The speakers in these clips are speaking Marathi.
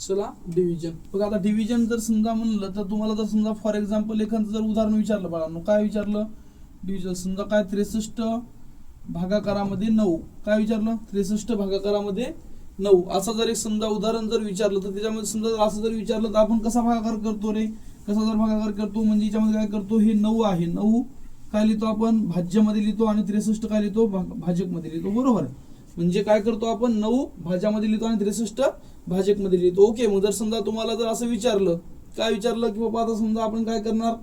चला डिव्हिजन बघा. आता डिव्हिजन जर समजा म्हणलं तर तुम्हाला जर समजा फॉर एक्झाम्पल एखादं जर उदाहरण विचारलं बाळांनो, काय विचारलं डिव्हिजन समजा काय 63 भागाकारामध्ये 9 काय विचारलं 63 भागाकारामध्ये 9 असं जर एक समजा उदाहरण जर विचारलं तर त्याच्यामध्ये समजा असं जर विचारलं तर आपण कसा भागाकार करतो रे, कसा जर भागाकार करतो म्हणजे याच्यामध्ये काय करतो, हे 9 आहे 9 काय लिहितो आपण भाज्यामध्ये लिहितो आणि 63 काय लिहितो भाजकमध्ये लिहितो, बरोबर आहे. म्हणजे काय करतो आपण 9 भाज्यामध्ये लिहितो आणि 63 भाजकमध्ये लिहितो. ओके. मग जर समजा तुम्हाला जर असं विचारलं काय विचारलं की बाबा आता समजा आपण काय करणार,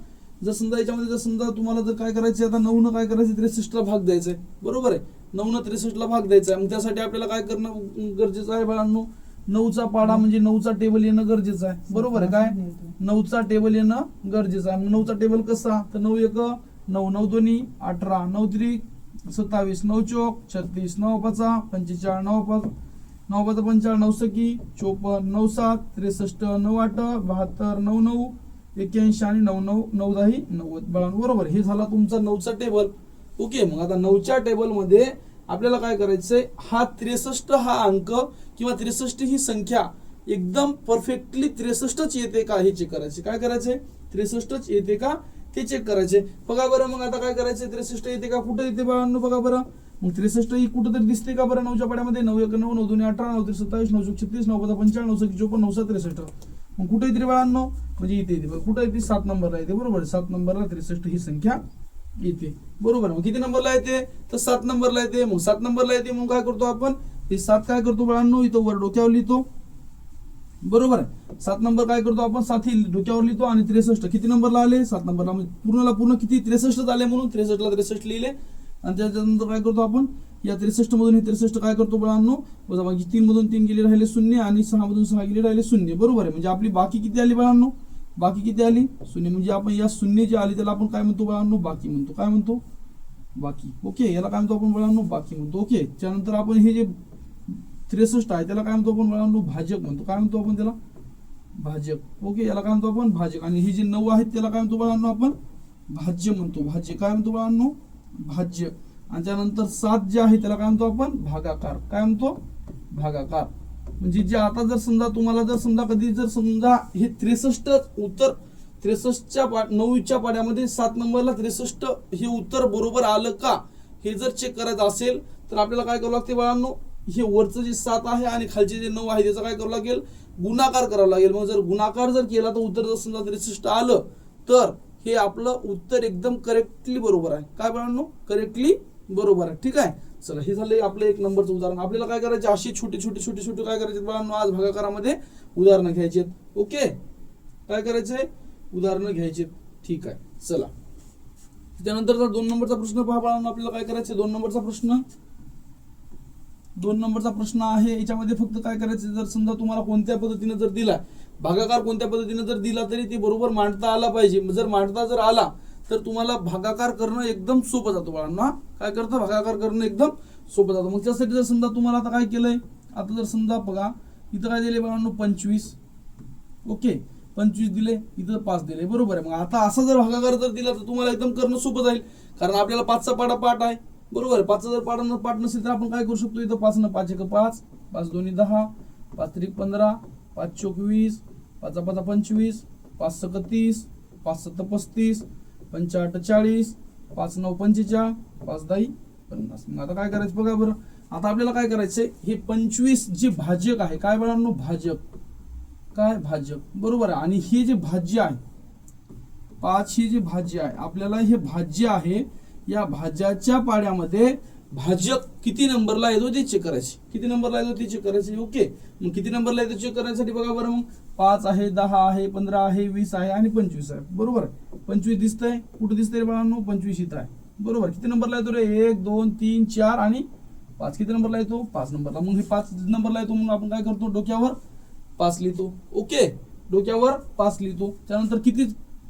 जर समजा याच्यामध्ये जर समजा तुम्हाला जर काय करायचं आता 9 न काय करायचं 63 ला भाग द्यायचा आहे, बरोबर आहे. 9 न 63 ला भाग द्यायचा आहे. मग त्यासाठी आपल्याला काय करणं गरजेचं आहे बाळांनो, 9चा पाढा म्हणजे 9चा टेबल येणं गरजेचं आहे, बरोबर आहे. काय 9चा टेबल येणं गरजेचं आहे. मग 9चा टेबल कसा तर 9 1 9 9 2 18 9 3 27 9 चौक 36 9 5 45 9 5 9 5 45 9 सकी 54 9 7 63 9 8 72 9 9 81 आणि 9 9 9 10 90 बाळांनो, बरोबर. हे झाला तुमचा 9चा टेबल. ओके. मग आता 9च्या टेबल मध्ये आपल्याला काय करायचंय, हा 63 हा अंक किंवा 63 ही संख्या एकदम परफेक्टली 63च येते का हे चेक करायचे. काय करायचंय 63च येते का हे चेक करायचे. बघा बरं मग आता काय करायचंय 63 येते का, कुठे येते बाळांनो बघा बरं. मग 63 ही कुठं तरी दिसते का बरं 9च्या पाड्यामध्ये 9 1 9 9 2 18 9 3 27 9 36 9 5 45 9 6 54 9 7 63. मग कुठे येते बाळांनो म्हणजे इथे येते. कुठे येते 7 नंबरला येते, बरोबर. 7 नंबरला 63 ही संख्या येते, बरोबर. मग किती नंबरला येते तर 7 नंबरला येते. मग 7 नंबरला येते मग काय करतो आपण हे 7 काय करतो बाळांनो इथं वर डोक्यावर लिहितो, बरोबर आहे. 7 नंबर काय करतो आपण 7 ही डोक्यावर लिहितो आणि 63 किती नंबरला आले 7 नंबरला म्हणजे पूर्णला पूर्ण किती 63 आले म्हणून 63 ला 63 लिहिले. आणि त्याच्यानंतर काय करतो आपण या 63 मधून हे 63 काय करतो बाळांनो वजा बाकी 3 मधून 3 गेले राहिले 0 आणि 6 मधून 6 गेले राहिले 0, बरोबर आहे. म्हणजे आपली बाकी किती आली बाळांनो, बाकी किती आली 0. म्हणजे आपण या 0 जी आली त्याला आपण काय म्हणतो बाळांनो बाकी म्हणतो. काय म्हणतो बाकी. ओके. याला काय म्हणतो आपण बाळांनो बाकी म्हणतो. ओके. त्यानंतर आपण हे जे 63 आहे त्याला काय म्हणतो आपण बाळांनो भाजक म्हणतो. काय म्हणतो आपण त्याला भाजक. ओके. याला काय म्हणतो आपण भाजक. आणि हे जे 9 आहेत त्याला काय म्हणतो बाळांनो आपण भाज्य म्हणतो. भाज्य काय म्हणतो बाळांनो भाज्य. आणि त्यानंतर 7 जे आहे त्याला काय म्हणतो आपण भागाकार. काय म्हणतो भागाकार. म्हणजे जे आता जर समजा तुम्हाला जर समजा कधी जर समजा हे 63 उत्तर 63च्या 9च्या पाड्यामध्ये 7 नंबरला 63 हे उत्तर बरोबर आलं का हे जर चेक करायचं असेल तर आपल्याला काय करावं लागते बाळांनो, हे वरचं जे 7 आहे आणि खालचे जे 9 आहे त्याचा काय करावं लागेल गुणाकार करावा लागेल. मग जर गुणाकार जर केला तर उत्तर जर समजा 63 आलं तर हे आपलं उत्तर एकदम करेक्टली बरोबर आहे. काय बाळांनो करेक्टली बरोबर आहे. ठीक आहे. चला हे झालं आपलं 1 नंबरचं उदाहरण. आपल्याला काय करायचे अशी छोटी छोटी काय करायचे बाळांनो आज भागाकारामध्ये उदाहरणं घ्यायचे. ओके. काय करायचंय उदाहरणं घ्यायचे. ठीक आहे. चला त्यानंतर 2 नंबरचा प्रश्न पहा बाळांनो. आपल्याला काय करायचं 2 नंबरचा प्रश्न आहे. याच्यामध्ये फक्त काय करायचं जर समजा तुम्हाला कोणत्या पद्धतीने जर दिला भागाकार कोणत्या पद्धतीने जर दिला तरी ते बरोबर मांडता आला पाहिजे. जर मांडता जर आला तर तुम्हाला भागाकार करणं एकदम सोपं जातो बाळांनो. काय करतं भागाकार करणं एकदम सोपं जातं. मग त्यासाठी जर समजा तुम्हाला आता काय केलंय आता जर समजा बघा इथं काय दिले बाळांनो 25. ओके 25 दिले इथं 5 दिले, बरोबर आहे. मग आता असा जर भागाकार जर दिला तर तुम्हाला एकदम करणं सोपं जाईल कारण आपल्याला 5चा पाढा पाठ आहे, बरोबर आहे. 5चा जर पाठ नसेल तर आपण काय करू शकतो इथं 5 न 5 1 5 5 2 10 5 3 15 5 4 20 5 5 25 5 6 30 5 7 35 5 8 40 5 9 45 5 10 50. मग आता काय करायचं बघा बरं. आता आपल्याला काय करायचंय हे 25 जे भाजक आहे काय बाळांनो भाजक. काय भाजक, बरोबर आहे. आणि हे जे भाज्य आहे 5 ही जे भाज्य आहे आपल्याला हे भाज्य आहे या भाज्याच्या पाड्यामध्ये भाजक किती नंबरला येतो ते चेक करायचे. किती नंबरला येतो ते चेक करायचे. ओके. मग किती नंबरला येतो चेक करण्यासाठी बघा बरं मग 5 आहे 10 आहे 15 आहे 20 आहे आणि 25 आहे, बरोबर आहे. 25 दिसतंय कुठे दिसतंय बाळांनो 25 इथं आहे, बरोबर. किती नंबरला येतो रे 1 2 3 4 आणि 5 किती नंबरला येतो 5 नंबरला. मग हे 5 नंबरला येतो म्हणून आपण काय करतो डोक्यावर 5 लिहितो. ओके डोक्यावर 5 लिहितो. त्यानंतर किती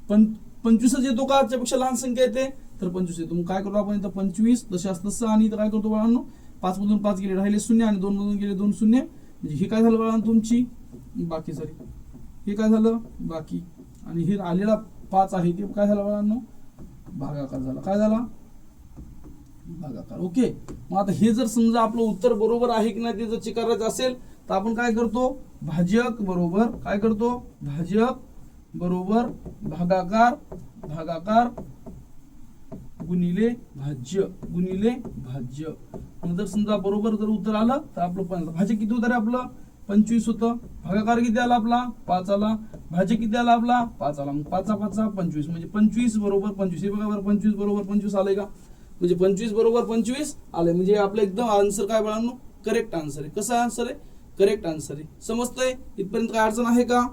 25 येतो का त्यापेक्षा लहान संख्या येते तर 25 येतो. मग काय करतो आपण इथं 25 तशाच तसं आणि इथं काय करतो बाळांनो 5 मधून 5 गेले राहिले 0 आणि 2 मधून गेले 2 0. म्हणजे हे काय झालं बाळांनो तुमची बाकी सॉरी हे काय झालं बाकी आणि हे आलेला 5 आहे ते काय झालं बाळांनो भागाकार झाला. काय झाला भागाकार. ओके. मग आता हे जर समजा आपलं उत्तर बरोबर आहे की नाही ते जर चेक करायचं असेल तर आपण काय करतो भाजक बरोबर काय करतो, भाजक बरोबर भागाकार, भागाकार गुणिले भाज्य, गुणिले भाज्य. नंतर समजा बरोबर जर उत्तर आलं तर आपलं भाजक किती उत्तर आहे आपलं 25 होतं. भागाकार किती आला आपला 5 आला. भाजक किती आला आपला 5 आला. मग 5 5 25 म्हणजे 25 बरोबर 25. हे बघा बरं 25 बरोबर 25 आलंय का, म्हणजे 25 बरोबर 25 आलंय. म्हणजे आपलं एकदम आन्सर काय बाळांनो, करेक्ट आन्सर आहे. कसं आन्सर आहे, करेक्ट आन्सर आहे. समजतंय इथपर्यंत काय अडचण आहे का,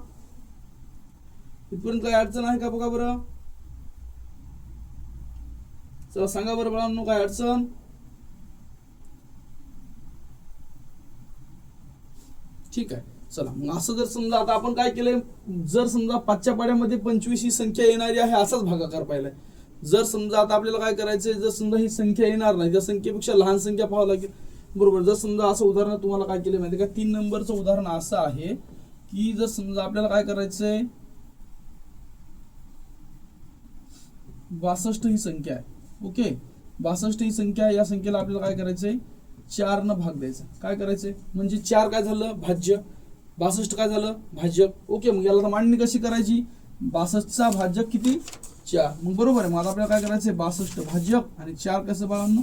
इथपर्यंत काय अडचण आहे का बघा बरं, चला सांगा बरं बाळांनो काय अडचण. ठीक आहे. चला मग असं जर समजा आता आपण काय केलंय, जर समजा 5च्या पाड्यामध्ये 25 ही संख्या येणारी आहे असाच भागाकार पाहिलाय. जर समजा आता आपल्याला काय करायचंय, जर समजा ही संख्या येणार नाही, त्या संख्येपेक्षा लहान संख्या पाहावं लागेल बरोबर. जर समजा असं उदाहरण तुम्हाला काय केलं माहिती का, 3 नंबरचं उदाहरण असं आहे की जर समजा आपल्याला काय करायचंय 62 ही संख्या आहे. ओके 62 ही संख्या आहे. या संख्येला आपल्याला काय करायचंय 4 न भाग द्यायचा. काय करायचंय म्हणजे 4 काय झालं भाज्य, 62 काय झालं भाज्य. ओके मग याला मांडणी कशी करायची, 62चा भाजक किती 4. मग बरोबर आहे. मग आता आपल्याला काय करायचंय 62 भाजक आणि 4 कसं बाळांनो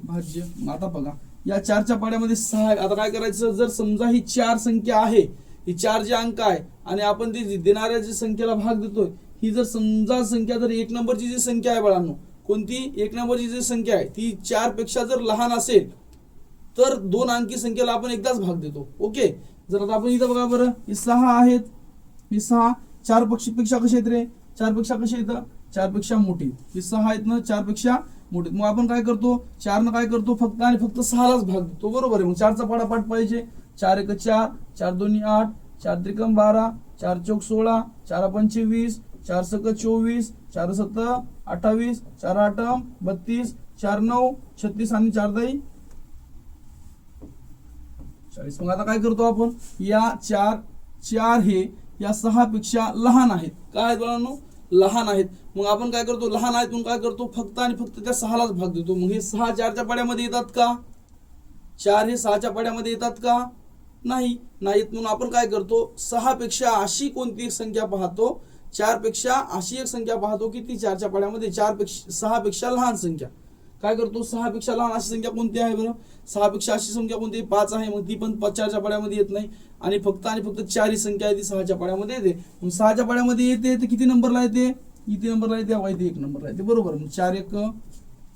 भाज्य. मग आता बघा या 4च्या पाड्यामध्ये 6 आहे. आता काय करायचं, जर समजा ही 4 संख्या आहे, ही 4 जे अंक आहे आणि आपण ती देणाऱ्या जी संख्येला भाग देतोय, ही जर समजा संख्या जर 1 नंबरची जी संख्या आहे बाळांनो, कोणती 1 नंबरची जी संख्या आहे ती 4 पेक्षा जर लहान असेल तर 2 अंकी संख्येला आपण एकदाच भाग देतो. ओके जर आता आपण इथं बघा बरं हे 6 आहेत, ही 6 4 पेक्षा कसे आहेत रे, 4 पेक्षा कसे येतं 4 पेक्षा मोठी. ही 6 आहेत ना 4 पेक्षा मोठे. मग आपण काय करतो 4 न काय करतो फक्त आणि फक्त 6लाच भाग देतो बरोबर आहे. मग 4चा पाडापाठ पाहिजे. 4 1 4, 4 2 8, 4 3 12, 4 4 16, 4 5 20, 4 6 24, 4 7 28, 4 8 32, 4 9 36 आणि 4 10 40. मग आता काय करतो आपण या 4 हे या 6 पेक्षा लहान आहेत. काय आहेत बाळांनो लहान आहेत. मग आपण काय करतो लहान आहेत म्हणून काय करतो फक्त आणि फक्त त्या 6लाच भाग देतो. मग हे 6 4च्या पाड्यामध्ये येतात का, 4 हे 6च्या पाड्यामध्ये येतात का नाही, नाहीत. म्हणून आपण काय करतो 6 पेक्षा अशी कोणती एक संख्या पाहतो, 4 पेक्षा अशी एक संख्या पाहतो की ती 4च्या पाड्यामध्ये 6 पेक्षा लहान संख्या. काय करतो 6 पेक्षा लहान अशी संख्या कोणती आहे बरं, 6 पेक्षा अशी संख्या कोणती 5 आहे. मग ती पण 4च्या पाड्यामध्ये येत नाही आणि फक्त 4 ही संख्या आहे ती 6च्या पाड्यामध्ये येते. मग 6च्या पाड्यामध्ये येते तर किती नंबरला येते, किती नंबरला येते इथे 1 नंबरला येते बरोबर. मग 4 1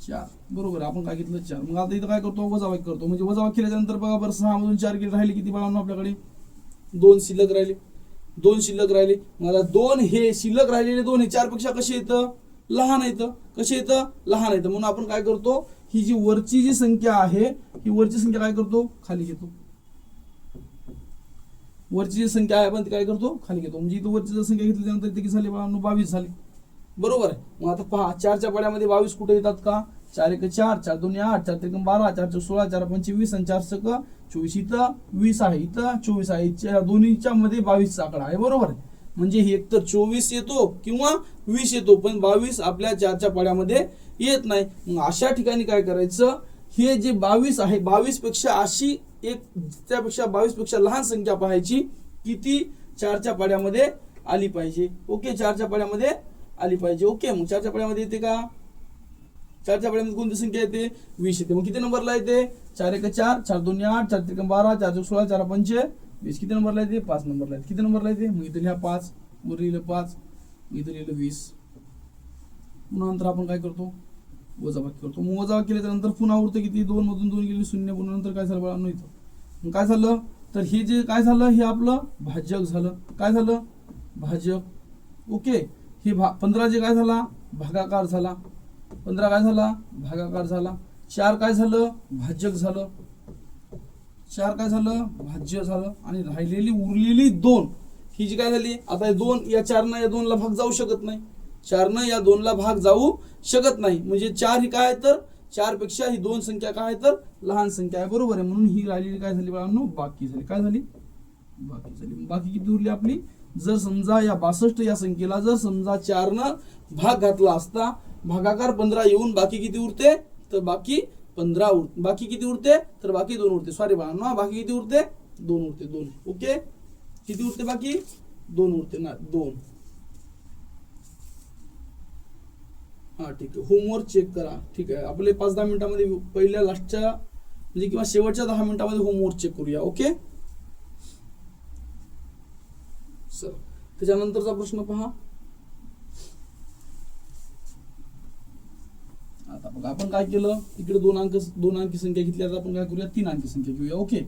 4 बरोबर. आपण काय घेतलं 4. मग आता इथं काय करतो वजाबाकी करतो. म्हणजे वजाबाकी केल्यानंतर बघा बरं 6 मधून 4 गेले राहिले किती बाळांनो आपल्याकडे 2 शिल्लक राहिले, 2 शिल्लक राहिले. मग आता 2 हे शिल्लक राहिलेले 2 हे 4 पेक्षा कसे येतं लहान येतं, कसे येतं लहान येतं. म्हणून आपण काय करतो ही जी वरची जी संख्या आहे ही वरची संख्या काय करतो खाली घेतो. वरची जी संख्या आहे आपण ती काय करतो खाली घेतो. म्हणजे इथं वरची जर संख्या घेतली त्यानंतर ती किती झाली बाळांनो 22 झाली बरोबर आहे. मग आता पहा 4च्या पाड्यामध्ये 22 कुठे येतात का, 4 1 4, 4 2 8, 4 3 12, 4 4 16, 4 5 20 आणि 4 6 24. इथं 20 आहे, इथं 24 आहे. दोन्हीच्या मध्ये 22चा आकडा आहे बरोबर आहे. म्हणजे हे एकतर 24 येतो किंवा 20 येतो पण 22 आपल्या 4च्या पाड्यामध्ये येत नाही. मग अशा ठिकाणी काय करायचं, हे जे 22 आहे 22 पेक्षा अशी एक त्यापेक्षा 22 पेक्षा लहान संख्या पाहायची की ती 4च्या पाड्यामध्ये आली पाहिजे. ओके 4च्या पाड्यामध्ये आली पाहिजे. ओके मग 4च्या पाड्यामध्ये येते का, 4च्या पाड्यामध्ये कोणती संख्या येते 20 येते. मग किती नंबरला येते 4 1 4, 4 2 8, 4 3 12, 4 4 16, 4 5 20. किती नंबरला येते 5 नंबरला येते. किती नंबरला येते मग इथं लिहा 5, वर लिहिलं 5, इथं लिहिलं 20. नंतर आपण काय करतो वजाबाकी करतो. मग वजाबाकी केल्यानंतर पुन्हा उरतं किती 2 मधून 2 गेली 0. पुन्हा नंतर काय झालं बाळांनो इथं मग काय झालं तर हे जे काय झालं हे आपलं भाजक झालं. काय झालं भाजक. ओके हे 15 जे काय झाला भागाकार झाला, 15 काय झाला भागाकार झाला. 4 काय झालं भाजक झालं, 4 काय झालं भाज्य झालं. आणि राहिलेली उरलेली 2 ही जी काय झाली आता 2 या 4 या 2ला भाग जाऊ शकत नाही, 4 या 2ला भाग जाऊ शकत नाही. म्हणजे 4 ही काय तर 4 पेक्षा ही 2 संख्या काय तर लहान संख्या आहे बरोबर आहे. म्हणून ही राहिलेली काय झाली बाळांनो बाकी झाली. काय झाली बाकी झाली. बाकी किती उरली आपली, जर समजा या 62 या संख्येला जर समजा 4 न भाग घातला असता भागाकार 15 येऊन बाकी किती उरते तर बाकी 15 बाकी किती उरते तर बाकी 2 उरते. सॉरी बाळांनो बाकी किती उरते 2 उरते 2. ओके किती उरते बाकी 2 उरते ना 2. हा ठीक आहे, होमवर्क चेक करा. ठीक आहे, आपले 5-10 मिनिटांमध्ये पहिल्या लास्टच्या म्हणजे किंवा शेवटच्या 10 मिनिटांमध्ये होमवर्क चेक करूया. Okay sir. त्याच्यानंतरचा प्रश्न पहा. आता बघा आपण काय केलं, इकडे 2 अंकी संख्या घेतली. आता आपण काय करूया, 3 अंकी संख्या घेऊया. ओके,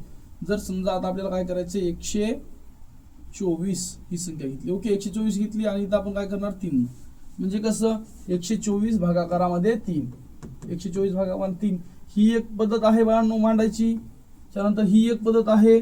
जर समजा आता आपल्याला काय करायचं 124 ही संख्या घेतली. ओके 124 घेतली आणि इथं आपण काय करणार 3. म्हणजे कसं 124 भागाकारामध्ये 3. 124 भागाकारामध्ये 3 ही एक पद्धत आहे बाळांनो मांडायची. त्यानंतर ही एक पद्धत आहे.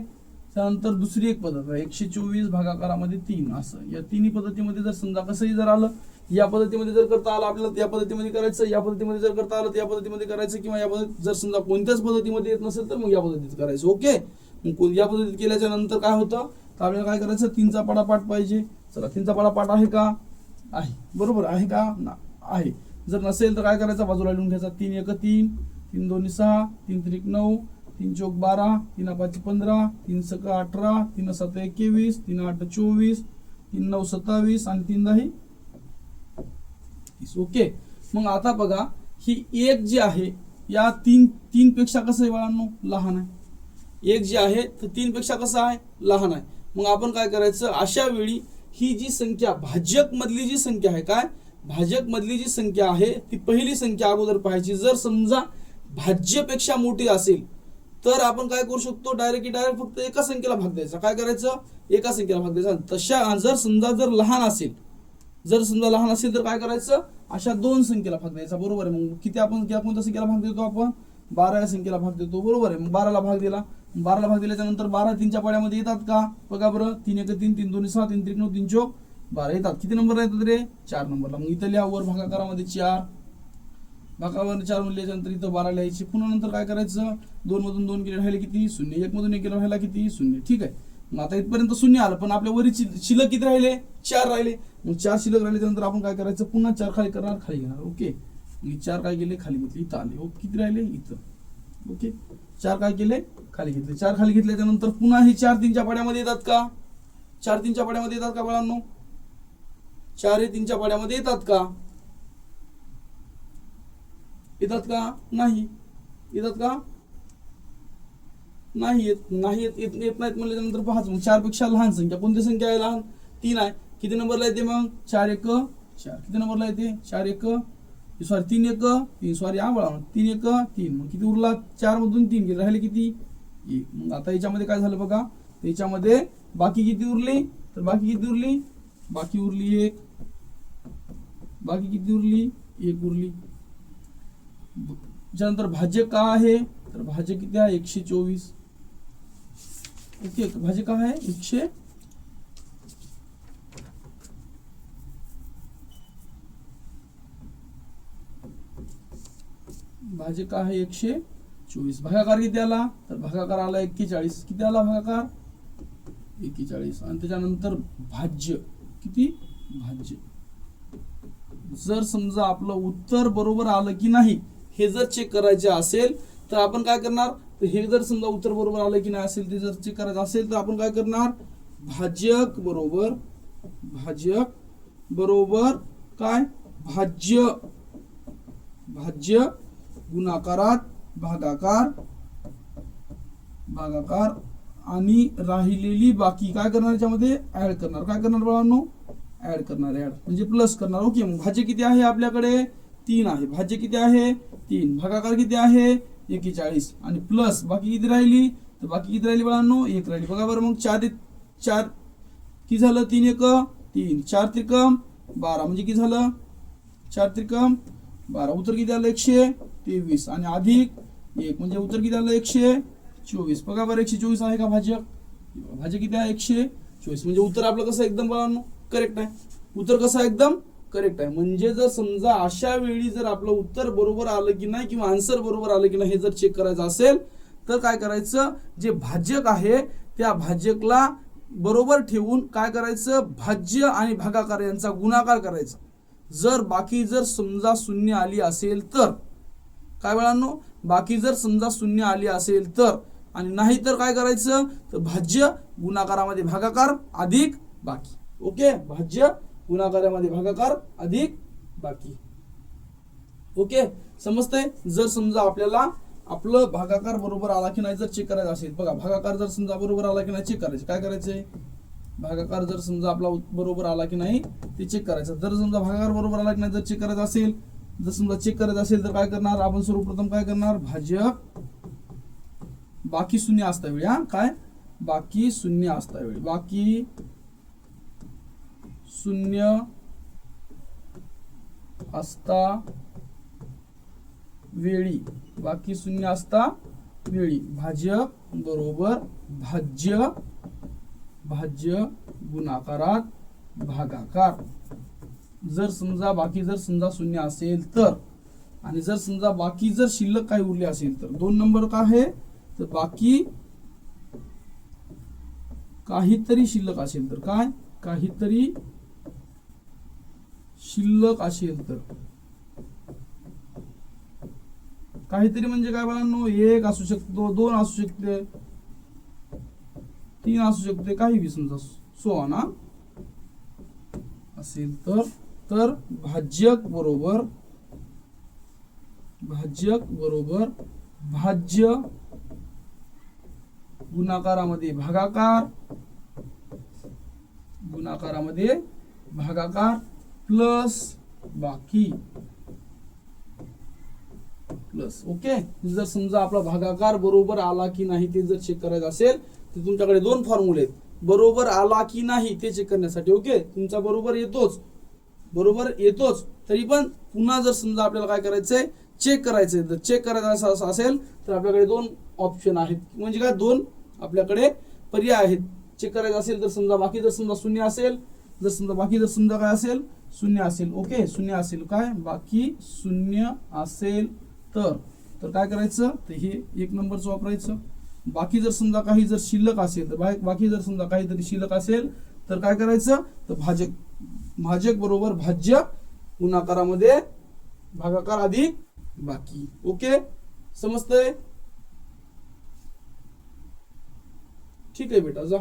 त्यानंतर दुसरी एक पद्धत आहे 124 भागाकारामध्ये 3 असं. या तिन्ही पद्धतीमध्ये जर समजा कसंही जर आलं, या पद्धतीमध्ये जर करता आलं आपल्याला या पद्धतीमध्ये करायचं, या पद्धतीमध्ये जर करता आलं या पद्धतीमध्ये करायचं, किंवा या पद्धतीत जर समजा कोणत्याच पद्धतीमध्ये येत नसेल तर मग या पद्धतीत करायचं. ओके, मग या पद्धतीत केल्याच्या नंतर काय होतं तर आपल्याला काय करायचं 3चा पाडापाठ पाहिजे. चला 3चा पाडापाठ आहे का, आहे, बरोबर आहे का, आहे. जर नसेल तर काय करायचं बाजूला लिहून घ्यायचा. 3 1 3, 3 2 6, 3 3 9, 3 4 12, 3 5 15, 3 6 18, 3 7 21, 3 8 24, 3 9 27 आणि 3 10 30. ओके, मग आता बघा ही एक जी आहे या 3 पेक्षा कसं आहे बाळांनो लहान आहे. एक जी आहे तर 3 पेक्षा कसं आहे लहान आहे. मग आपण काय करायचं अशा वेळी ही जी संख्या भाजक मधली जी संख्या आहे, काय भाजक मधली जी संख्या आहे ती पहिली संख्या अगोदर पाहायची. जर समजा भाज्यपेक्षा मोठी असेल तर आपण काय करू शकतो डायरेक्ट फक्त एका संख्येला भाग द्यायचा. काय करायचं एका संख्येला भाग द्यायचा. तशा जर समजा जर लहान असेल तर काय करायचं अशा 2 संख्येला भाग द्यायचा. बरोबर आहे. मग किती आपण कोणत्या संख्येला भाग देतो आपण 12 या संख्येला भाग देतो. बरोबर आहे. मग 12ला भाग दिला. 12ला भाग दिल्याच्या नंतर 12 3च्या पाड्यामध्ये येतात का बघा बरं. 3 1 3, 3 2 6, 3 3 9, 3 4 12 येतात. किती नंबर येतात रे 4 नंबरला. मग इथं लिहा वर भागाकारामध्ये 4, भागावर 4 म्हणल्याच्या नंतर इथं 12 लिहायची. पुन्हा नंतर काय करायचं 2 मधून 2 गेले राहिले किती 0, 1 मधून 1 गेले राहिला किती 0. ठीक आहे. मग आता इथपर्यंत 0 आलं, पण आपल्या वरील शिल्लक किती राहिले 4 राहिले. मग 4 शिल्लक राहिले त्यानंतर आपण काय करायचं पुन्हा 4 खाली करणार, खाली घेणार. ओके, 4 काय केले खाली घेतले, इथं आले. ओके, किती राहिले इथं. ओके, 4 काय केले खाली घेतले. 4 खाली घेतल्याच्या नंतर पुन्हा हे 4 3च्या पाड्यामध्ये येतात का 4 3च्या पाड्यामध्ये येतात का बाळांनो. 4 हे 3च्या पाड्यामध्ये येतात का नाही येतात का नाही येत नाहीत म्हणल्यानंतर पाहाच. मग 4 पेक्षा लहान संख्या कोणती संख्या आहे लहान 3 आहे. किती नंबरला येते मग 4 1 4. किती नंबरला येते 4 1 सॉरी 3 1 3 सॉरी आबळा 3 1 3. मग किती उरला 4 मधून 3 गेले राहिले किती 1. मग आता याच्यामध्ये काय झालं बघा, याच्यामध्ये बाकी किती उरली तर बाकी उरली 1. बाकी किती उरली 1 उरली. त्यानंतर भाज्य का आहे तर भाज्य किती आहे 124. ओके, भाज्य का आहे 100 भाज्य का आहे 124. भागाकार किती आला तर भागाकार आला 41. किती आला भागाकार 41. आणि त्याच्यानंतर भाज्य किती भाज्य. जर समजा आपलं उत्तर बरोबर आलं की नाही हे जर चेक करायचे असेल तर आपण काय करणार, तर हे जर समजा उत्तर बरोबर आलं की नाही असेल ते जर चेक करायचं असेल तर आपण काय करणार भाजक बरोबर काय भाज्य गुणाकारात भागाकार आणि राहिलेली बाकी काय करणार याच्यामध्ये ऍड करणार. काय करणार बाळांनो ऍड करणार, ऍड म्हणजे प्लस करणार. ओके, मग भाज्य किती आहे आपल्याकडे 3 आहे. भाज्य किती आहे 3. भागाकार किती आहे 41 आणि प्लस बाकी किती राहिली तर बाकी किती राहिली बाळांनो 1 राहिली. बघा बरं मग 4 किती झालं 3 1 3 4 त्रिकम 12 म्हणजे किती झालं 4 त्रिकम 12. उत्तर किती आलं 123 आणि अधिक 1 म्हणजे उत्तर किती आलं 124. बघा बरं 124 आहे का भाज्य किती आहे 124. म्हणजे उत्तर आपलं कसं एकदम बाळांनो करेक्ट आहे. उत्तर कसं एकदम करेक्ट आहे. म्हणजे जर समजा अशा वेळी जर आपलं उत्तर बरोबर आलं की नाही किंवा आन्सर बरोबर आलं की नाही हे जर चेक करायचं असेल तर काय करायचं जे भाज्यक आहे त्या भाज्यकला बरोबर ठेवून काय करायचं भाज्य आणि भागाकार यांचा गुणाकार करायचा. जर बाकी जर समजा शून्य आली असेल तर काय बाळांनो बाकी जर समजा शून्य आली असेल तर आणि नाही तर काय करायचं, तर भाज्य गुणाकारामध्ये भागाकार अधिक बाकी. ओके, भाज्य गुणाकारामध्ये भागाकार अधिक बाकी. ओके, समजतंय. जर समजा आपल्याला आपलं भागाकार बरोबर आला की नाही जर चेक करायचं असेल, बघा भागाकार जर समजा बरोबर आला की नाही चेक करायचं. काय करायचंय, भागाकार जर समजा आपला बरोबर आला की नाही ते चेक करायचं. जर समजा भागाकार बरोबर आला की नाही जर चेक करायचं असेल, जर समजा चेक करायचं असेल तर काय करणार आपण, सर्वप्रथम काय करणार, भाजक बाकी शून्य असता वेळी, हा काय बाकी शून्य असता वेळी, बाकी शून्य असता वेळी, बाकी शून्य असता वेळी भाजक बरोबर भाज्य, भाज्य गुणाकारात भागाकार. जर समजा बाकी जर समजा शून्य असेल तर, आणि जर समजा बाकी जर शिल्लक काही उरले असेल तर 2 नंबर काय आहे, तर बाकी काहीतरी शिल्लक असेल तर, काय काहीतरी शिल्लक असेल तर, काहीतरी म्हणजे काय बाळांनो, 1 असू शकतो, 2 असू शकते, 3 असू शकते, काही बी समजा सो ना असेल तर, तर भाज्यक बरोबर भाज्य गुणाकारामध्ये भागाकार, गुणाकारामध्ये भागाकार प्लस बाकी प्लस. ओके, जर समजा आपला भागाकार बरोबर आला की नाही ते जर चेक करायचं असेल तर तुमच्याकडे 2 फॉर्म्युले आहेत. बरोबर आला की नाही ते चेक करण्यासाठी. ओके, तुमचा बरोबर येतोच तरी पण पुन्हा जर समजा आपल्याला काय करायचंय, चेक करायचंय. तर चेक करायचं असेल तर आपल्याकडे 2 ऑप्शन आहेत, म्हणजे काय 2 आपल्याकडे पर्याय आहेत. चेक करायचं असेल तर समजा बाकी जर समजा शून्य असेल, जर समजा बाकी जर समजा काय असेल, शून्य असेल. ओके, शून्य असेल, काय बाकी शून्य असेल तर काय करायचं, तर हे 1 नंबरचं वापरायचं. बाकी जर समजा काही जर शिल्लक असेल तर, बाकी जर समजा काहीतरी शिल्लक असेल तर काय करायचं, तर भाजक बरोबर भाज्य गुणाकारामध्ये भागाकार अधिक बाकी. ओके, समजतंय. ठीक आहे बेटा, जा.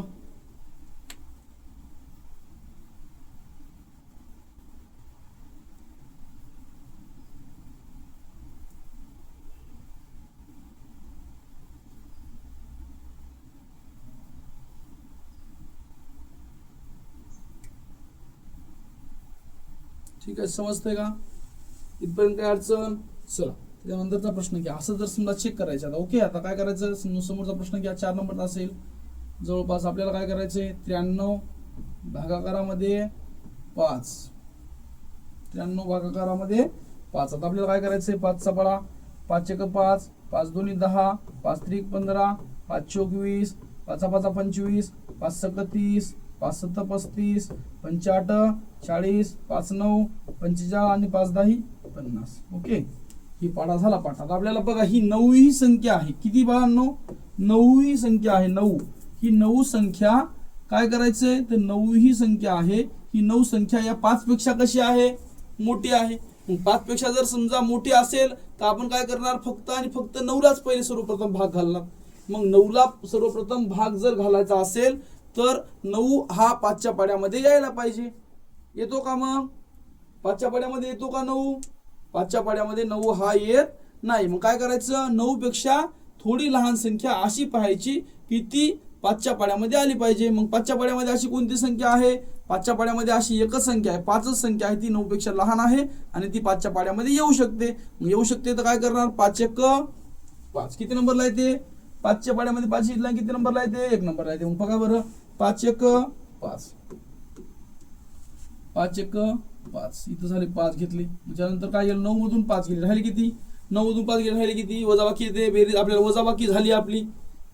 ठीक आहे, समजतंय का इथपर्यंत, काय अडचण. चला त्यानंतरचा प्रश्न घ्या. असं जर समजा चेक करायचं आता. ओके, आता काय करायचं, समोरचा प्रश्न घ्या, 4 नंबरचा असेल जवळपास. आपल्याला काय करायचंय, 93 भागाकारामध्ये 5, 93 भागाकारामध्ये 5. आता आपल्याला काय करायचंय, 5चा पाडा, 5 1 5, 5 2 10, 5 3 15, 5 4 20, 5 5 25, 5 6 30, 5 7 35, 5 8 40, 5 9 45 आणि 5 10 50. ओके, ही पाडा झाला पाठ. आता आपल्याला बघा ही 9 ही संख्या आहे. किती बाळांनो, 9 ही संख्या आहे. 9 ही 9 संख्या काय करायचंय, तर 9 ही संख्या आहे. ही 9 संख्या या 5 पेक्षा कशी आहे, मोठी आहे. 5 पेक्षा जर समजा मोठी असेल तर आपण काय करणार, फक्त आणि फक्त 9लाच पहिले सर्वप्रथम भाग घालणार. मग 9ला सर्वप्रथम भाग जर घालायचा असेल तर 9 हा 5च्या पाड्यामध्ये यायला पाहिजे. येतो का मग, 5च्या पाड्यामध्ये येतो का 9? 5च्या पाड्यामध्ये 9 हा येत नाही. मग काय करायचं, 9 पेक्षा थोडी लहान संख्या अशी पाहायची की ती 5च्या पाड्यामध्ये आली पाहिजे. मग 5च्या पाड्यामध्ये अशी कोणती संख्या आहे, 5च्या पाड्यामध्ये अशी एकच संख्या आहे, 5च संख्या आहे, ती 9 पेक्षा लहान आहे आणि ती 5च्या पाड्यामध्ये येऊ शकते. मग येऊ शकते तर काय करणार, 5 1 5 किती नंबरला येते, 5च्या पाड्यामध्ये 5 किती नंबरला येते, 1 नंबरला येते. मग बघा बरं, 5 1 5, 5 1 5, इथं झाले 5 घेतले. त्यानंतर काय गेलं, 9 मधून 5 गेले, राहिले किती, 9 मधून 5 गेले, राहिले किती, वजाबाकी येते. बेरीज आपल्याला वजाबाकी झाली आपली,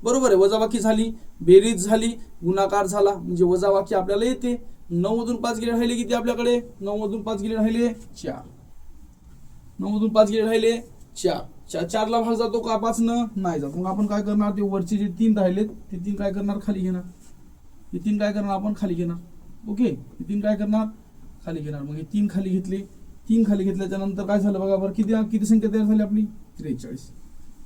बरोबर आहे, वजाबाकी झाली, बेरीज झाली, गुणाकार झाला, म्हणजे वजाबाकी आपल्याला येते. 9 मधून 5 गेले, राहिले किती आपल्याकडे, 9 मधून 5 गेले, राहिले 4, 9 मधून 5 गेले, राहिले 4. 4ला भाग जातो का 5 न, नाही जात. मग आपण काय करणार, ते वरचे जे 3 राहिलेत ते 3 काय करणार, खाली घेणार. हे 3 काय करणार, आपण खाली घेणार. ओके, हे 3 काय करणार, खाली घेणार. मग हे 3 खाली घेतले. 3 खाली घेतल्याच्या नंतर काय झालं बघा बरं, किती संख्या तयार झाली आपली, 43.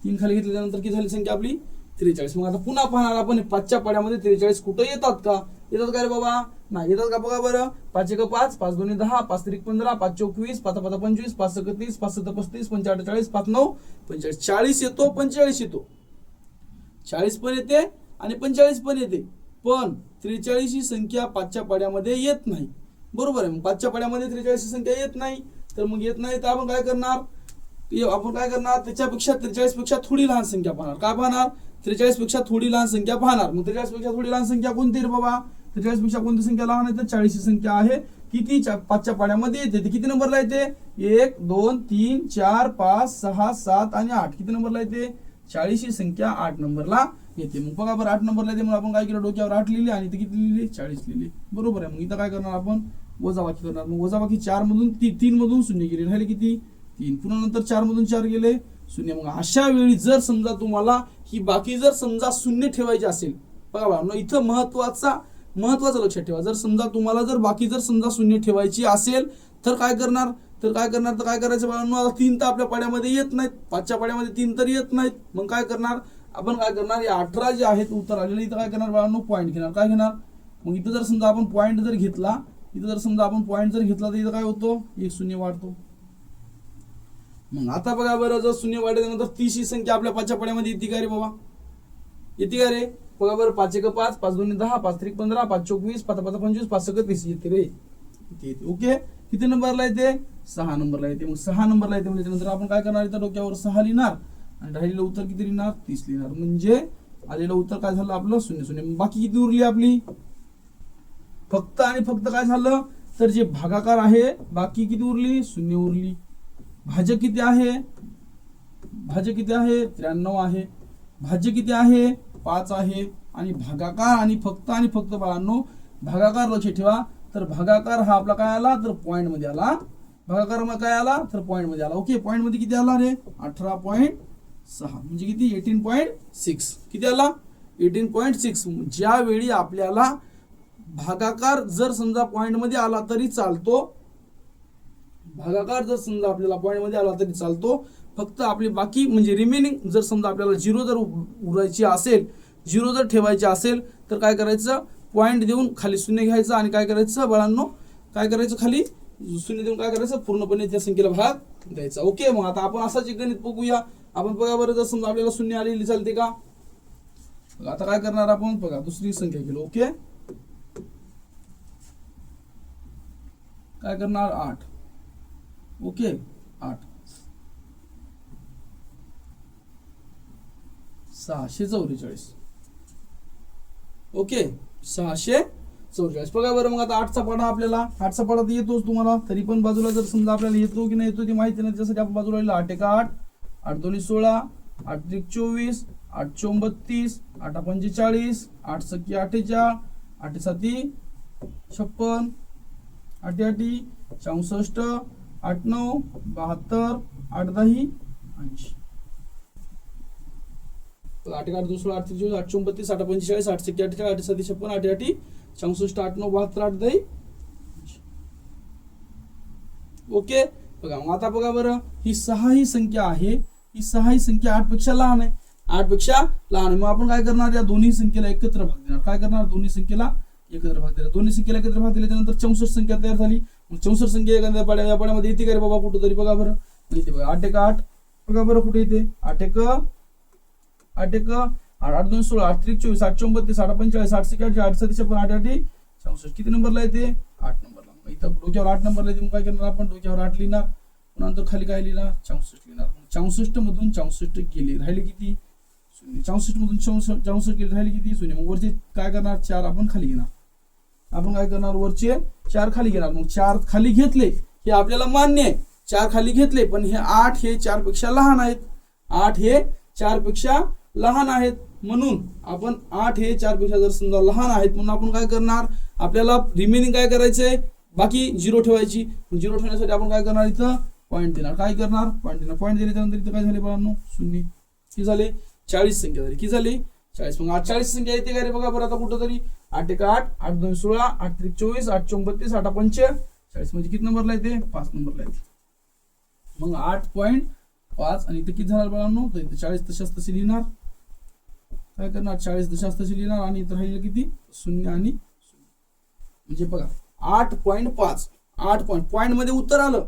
3 खाली घेतल्याच्या नंतर किती झाली संख्या आपली, 43. मग आता पुन्हा पाहणार आपण 5च्या पाड्यामध्ये 43 कुठं येतात का? येतात का रे बाबा? नाही येतात का? बघा बरं. 5 1 5, 5 2 10, 5 3 15, 5 4 20, 5 5 25, 5 6 30, 5 7 35, 5 8 48, 5 9 45. 40 येतो, 45 येतो. 40 पण येते आणि 45 पण येते. पण 43 ही संख्या 5च्या पाड्यामध्ये येत नाही. बरोबर आहे. मग 5च्या पाड्यामध्ये 43 ही संख्या येत नाही. तर मग येत नाही तर आपण काय करणार? त्याच्यापेक्षा 43 पेक्षा थोडी लहान संख्या पाहणार. काय पाहणार? 43 पेक्षा थोडी लहान संख्या पाहणार. मग 43 पेक्षा थोडी लहान संख्या कोणती रे बाबा? 43 पेक्षा कोणती संख्या लहान आहे? तर 40 ही संख्या आहे. किती? 5च्या पाड्यामध्ये येते. किती नंबरला येते? 1 2 3 4 5 6 7 आणि 8. किती नंबरला येते? 40 ही संख्या 8 नंबरला येते. मग बघा बरं 8 नंबरला येते. मग आपण काय केलं? डोक्यावर 8 लिहिले आणि इथे किती लिहिले? 40 लिहिले. बरोबर आहे. मग इथं काय करणार आपण? वजाबाकी करणार. मग वजाबाकी 4 मधून 3 मधून शून्य गेले. राहिले किती? 3. पुन्हा नंतर 4 मधून 4 गेले शून्य. मग अशा वेळी जर समजा तुम्हाला ही बाकी जर समजा शून्य ठेवायची असेल, बघा बघा इथं महत्वाचं लक्षात ठेवा. जर समजा तुम्हाला जर बाकी जर समजा शून्य ठेवायची असेल तर काय करणार? तर काय करायचं बाळांनो? आता 3 तर आपल्या पाड्यामध्ये येत नाहीत. 5च्या पाड्यामध्ये 3 तर येत नाहीत. मग काय करणार? आपण काय करणार? या 18 जे आहेत उत्तर आलेले इथं काय करणार बाळांनो? पॉईंट घेणार. काय घेणार? मग इथं जर समजा आपण पॉईंट जर घेतला तर इथं काय होतं? 1 शून्य वाढतो. मग आता बघा बरं, जर शून्य वाढल्यानंतर 30 ही संख्या आपल्या 5च्या पाड्यामध्ये येते का रे बाबा? येते का रे? बघा बरं. 5 1 5, 5 2 10, 5 3 15, 5 4 20, 5 5 25, 5 6 30 येते रे. येते. ओके. किती नंबरला येते? 6 नंबरला येते. मग 6 नंबरला येते म्हणजे त्यानंतर आपण काय करणार? इथं डोक्यावर 6 लिहिणार आणि राहिलेलं उत्तर किती लिहिणार? 30 लिहिणार. म्हणजे आलेलं उत्तर काय झालं आपलं? 0 0. बाकी किती उरली आपली? फक्त आणि फक्त काय झालं? तर जे भागाकार आहे बाकी किती उरली? 0 उरली. भाज्य किती आहे? 93 आहे. भाज्य किती आहे? 5 आहे. आणि भागाकार आणि फक्त बाळांनो भागाकार लक्षात ठेवा. तर भागाकार हा आपला काय आला? तर पॉइंट मध्ये आला. भागाकार मग काय आला? तर पॉइंट मध्ये आला. ओके. पॉइंट मध्ये किती आला रे? 18.6 म्हणजे किती? 18.6. किती आला? 18.6. ज्या वेळी आपल्याला भागाकार जर समजा पॉइंट मध्ये आला तरी चालतो. भागाकार जर समजा आपल्याला पॉइंट मध्ये आला तरी चालतो. फक्त आपली बाकी म्हणजे रिमेनिंग जर समजा आपल्याला 0 जर उरायची असेल, 0 जर ठेवायची असेल तर काय करायचं? पॉइंट देऊन खाली शून्य घ्यायचं आणि काय करायचं बाळांनो? काय करायचं? खाली शून्य देऊन काय करायचं? पूर्णपणे त्या संख्येला भाग द्यायचा. ओके. मग आता आपण असाच एक गणित बघूया. आपण बघा बरं, जर समजा आपल्याला शून्य आलेली चालते का? आता काय करणार आपण? बघा दुसरी संख्या केली. ओके. काय करणार? 8. ओके. 8 644. ओके. 644. बघा बरं. मग आता 8चा पाढा आपल्याला 8चा पाढा तर येतोच तुम्हाला. तरी पण बाजूला जर समजा आपल्याला येतो की नाही येतो ती माहिती नाही. त्यासाठी आपण बाजूला लिहिलं 8 1 8, 8 2 16, 8 3 24, 8 4 32, 8 5 45, 8 6 48, 8 7 56, 8 8 64, 8 9 72, 8 10 80. 8 1 8 2 16, 8 3 24, 8 4 32, 8 45, 8 6 48, 8 7 56, 8 8 64, 8 9 72, 8 10 80. ओके. बघा मग आता बघा बरं, ही 6 ही संख्या आहे. ही 6 ही संख्या 8 पेक्षा लहान आहे. 8 पेक्षा लहान आहे. मग आपण काय करणार? या दोन्ही संख्येला एकत्र भाग देणार. काय करणार? दोन्ही संख्येला एकत्र भाग देणार. दोन्ही संख्येला एकत्र भाग दिल्यानंतर 64 संख्या तयार झाली. मग 64 संख्या एखाद्या पाड्यामध्ये येते का रे बाबा कुठं तरी? बघा बरं. येते बघा. 8 1 8. बघा बरं कुठे येते? 8 1 8 1 8 2 16, 8 3 24, 8 4 32, 8 45, 8 6 8 7 56, 8 8 64. किती नंबरला येते? 8 नंबरला. मग इथं डोक्यावर 8 नंबरला येते. मग काय करणार आपण? डोक्यावर 8 लिहिणार. नंतर खाली काय लिहिणार? 64 लिहिणार. 64 मधून 64 गेले. राहिले किती? 0. 64 मधून 64 गेले. राहिले किती? 0. मग वरचे काय करणार? 4 आपण खाली घेणार. आपण काय करणार? वरचे 4 खाली घेणार. मग 4 खाली घेतले हे आपल्याला मान्य आहे. 4 खाली घेतले पण हे 8 हे 4 पेक्षा लहान आहेत. 8 हे 4 पेक्षा लहान आहेत. म्हणून आपण 8 हे 4 पेक्षा जर समजा लहान आहेत म्हणून आपण काय करणार? आपल्याला रिमेनिंग काय करायचंय? बाकी 0 ठेवायची. 0 ठेवण्यासाठी आपण काय करणार? इथं पॉईंट देणार. काय करणार? पॉईंट देणार. पॉईंट दिल्यानंतर इथं काय झाले बाळांनो? 0. किती झाले? 40 संख्या झाली. किती झाली? 40. मग 40 संख्या येते का रे? बघा बरं आता कुठं तरी 8 1 8, 8 2 16, 8 3 24, 8 4 32, 8 5 40. म्हणजे किती नंबरला येते? 5 नंबरला येते. मग 8.5 आणि इथे किती झालं बाळांनो? तर इथे 40 तशाच तसे लिहिणार. काय करणार 40 दशांश लिहिणार आणि इथं राहिलं किती 0 आणि 0. म्हणजे बघा 8.5 8 पॉईंट मध्ये उत्तर आलं.